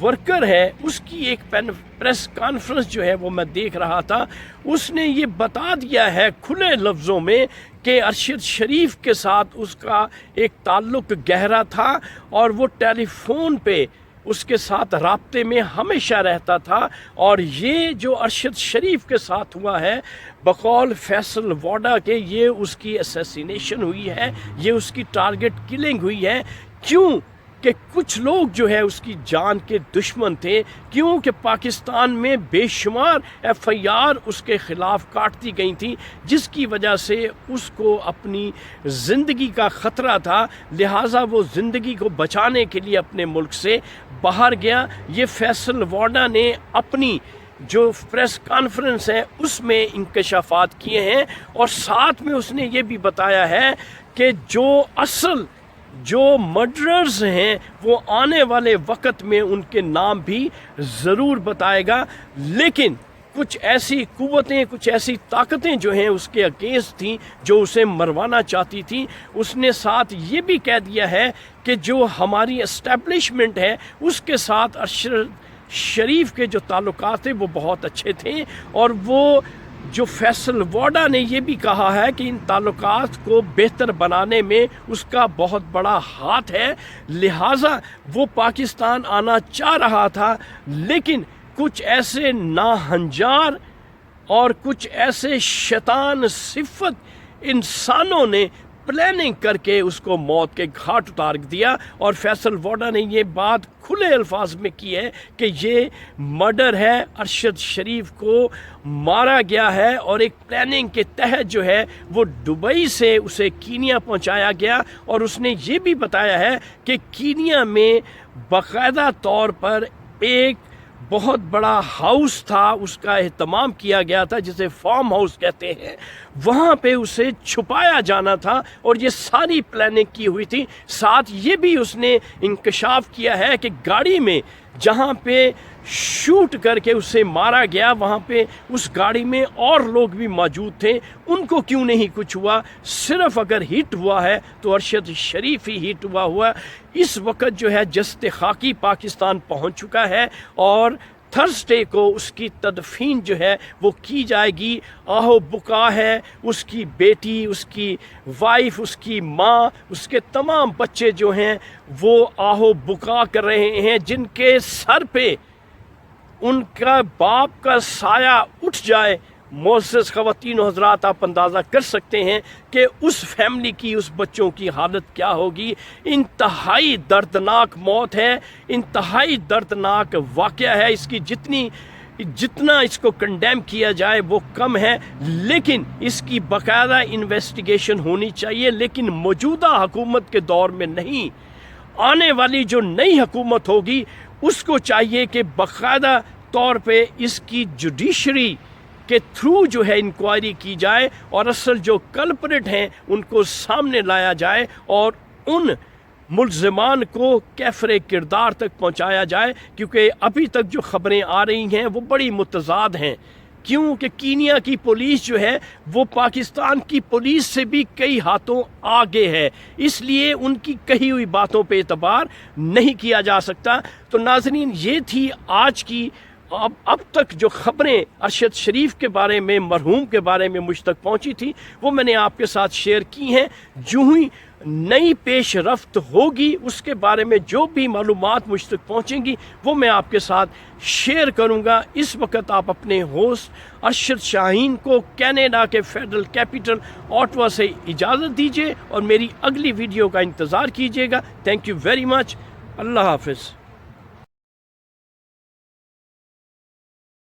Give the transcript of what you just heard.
Worker ہے اس کی ایک پریس کانفرنس جو ہے وہ میں دیکھ رہا تھا، اس نے یہ بتا دیا ہے کھلے لفظوں میں کہ ارشد شریف کے ساتھ اس کا ایک تعلق گہرا تھا اور وہ ٹیلی فون پہ اس کے ساتھ رابطے میں ہمیشہ رہتا تھا، اور یہ جو ارشد شریف کے ساتھ ہوا ہے بقول فیصل واڈا کے یہ اس کی اسیسینیشن ہوئی ہے، یہ اس کی ٹارگٹ کلنگ ہوئی ہے۔ کیوں کہ کچھ لوگ جو ہے اس کی جان کے دشمن تھے، کیونکہ پاکستان میں بے شمار ایف آئی آر اس کے خلاف کاٹتی گئی تھیں، جس کی وجہ سے اس کو اپنی زندگی کا خطرہ تھا، لہٰذا وہ زندگی کو بچانے کے لیے اپنے ملک سے باہر گیا۔ یہ فیصل واڈا نے اپنی جو پریس کانفرنس ہے اس میں انکشافات کیے ہیں، اور ساتھ میں اس نے یہ بھی بتایا ہے کہ جو مرڈررز ہیں وہ آنے والے وقت میں ان کے نام بھی ضرور بتائے گا، لیکن کچھ ایسی قوتیں، کچھ ایسی طاقتیں جو ہیں اس کے اگینسٹ تھیں، جو اسے مروانا چاہتی تھیں۔ اس نے ساتھ یہ بھی کہہ دیا ہے کہ جو ہماری اسٹیبلشمنٹ ہے اس کے ساتھ ارشد شریف کے جو تعلقات تھے وہ بہت اچھے تھے، اور وہ جو فیصل واڈا نے یہ بھی کہا ہے کہ ان تعلقات کو بہتر بنانے میں اس کا بہت بڑا ہاتھ ہے، لہٰذا وہ پاکستان آنا چاہ رہا تھا، لیکن کچھ ایسے ناہنجار اور کچھ ایسے شیطان صفت انسانوں نے پلاننگ کر کے اس کو موت کے گھاٹ اتار دیا۔ اور فیصل واڈا نے یہ بات کھلے الفاظ میں کی ہے کہ یہ مرڈر ہے، ارشد شریف کو مارا گیا ہے، اور ایک پلاننگ کے تحت جو ہے وہ دبئی سے اسے کینیا پہنچایا گیا، اور اس نے یہ بھی بتایا ہے کہ کینیا میں باقاعدہ طور پر ایک بہت بڑا ہاؤس تھا، اس کا اہتمام کیا گیا تھا جسے فارم ہاؤس کہتے ہیں، وہاں پہ اسے چھپایا جانا تھا، اور یہ ساری پلاننگ کی ہوئی تھی۔ ساتھ یہ بھی اس نے انکشاف کیا ہے کہ گاڑی میں جہاں پہ شوٹ کر کے اسے مارا گیا وہاں پہ اس گاڑی میں اور لوگ بھی موجود تھے، ان کو کیوں نہیں کچھ ہوا، صرف اگر ہٹ ہوا ہے تو ارشد شریف ہی ہٹ ہوا۔ اس وقت جو ہے جسد خاکی پاکستان پہنچ چکا ہے، اور تھرسڈے کو اس کی تدفین جو ہے وہ کی جائے گی۔ آہو بکا ہے، اس کی بیٹی، اس کی وائف، اس کی ماں، اس کے تمام بچے جو ہیں وہ آہو بکا کر رہے ہیں، جن کے سر پہ ان کا باپ کا سایہ اٹھ جائے۔ معزز خواتین و حضرات، آپ اندازہ کر سکتے ہیں کہ اس فیملی کی، اس بچوں کی حالت کیا ہوگی۔ انتہائی دردناک موت ہے، انتہائی دردناک واقعہ ہے، اس کی جتنا اس کو کنڈیم کیا جائے وہ کم ہے، لیکن اس کی باقاعدہ انویسٹیگیشن ہونی چاہیے، لیکن موجودہ حکومت کے دور میں نہیں، آنے والی جو نئی حکومت ہوگی اس کو چاہیے کہ باقاعدہ طور پہ اس کی جوڈیشری کے تھرو جو ہے انکوائری کی جائے، اور اصل جو کلپریٹ ہیں ان کو سامنے لایا جائے، اور ان ملزمان کو کیفر کردار تک پہنچایا جائے، کیونکہ ابھی تک جو خبریں آ رہی ہیں وہ بڑی متضاد ہیں۔ کیونکہ کینیا کی پولیس جو ہے وہ پاکستان کی پولیس سے بھی کئی ہاتھوں آگے ہے، اس لیے ان کی کہی ہوئی باتوں پہ اعتبار نہیں کیا جا سکتا۔ تو ناظرین، یہ تھی آج کی اب تک جو خبریں ارشد شریف کے بارے میں، مرحوم کے بارے میں مجھ تک پہنچی تھی، وہ میں نے آپ کے ساتھ شیئر کی ہیں۔ جو ہی نئی پیش رفت ہوگی اس کے بارے میں جو بھی معلومات مجھ تک پہنچیں گی وہ میں آپ کے ساتھ شیئر کروں گا۔ اس وقت آپ اپنے ہوسٹ ارشد شاہین کو کینیڈا کے فیڈرل کیپٹل اوٹوا سے اجازت دیجیے، اور میری اگلی ویڈیو کا انتظار کیجیے گا۔ Thank you very much. اللہ حافظ۔